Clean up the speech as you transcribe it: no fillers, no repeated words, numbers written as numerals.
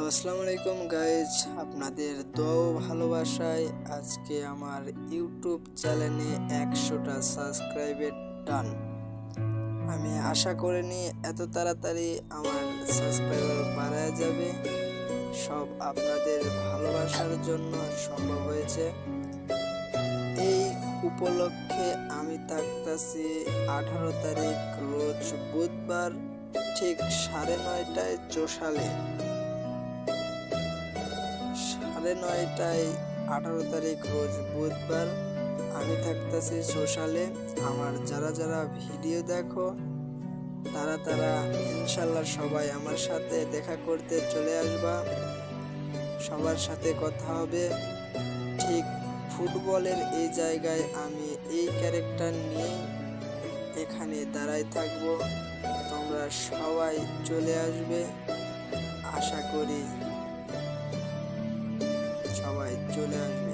আসসালামু আলাইকুম গাইজ, আপনাদের দোয়া ও ভালোবাসায় আজকে আমার ইউটিউব চ্যানেলে 100টা সাবস্ক্রাইবার ডান। আমি আশা করিনি এত তাড়াতাড়ি আমার সাবস্ক্রাইবার বাড়ায় যাবে। সব আপনাদের ভালোবাসার জন্য সম্ভব হয়েছে। এই উপলক্ষে আমি থাকতেছি 18 তারিখ রোজ বুধবার ঠিক 9:30টায় চোষালে। 9:30টায় 18 তারিখ রোজ বুধবার আমি থাকতেছি সোশ্যালে। আমার যারা যারা ভিডিও দেখো তারা ইনশাল্লাহ সবাই আমার সাথে দেখা করতে চলে আসবা। সবার সাথে কথা হবে। ঠিক ফুটবলের এই জায়গায় আমি এই ক্যারেক্টার নিয়ে এখানে দাঁড়াই থাকবো। তোমরা সবাই চলে আসবে, আশা করি সবাই চলে আসবে।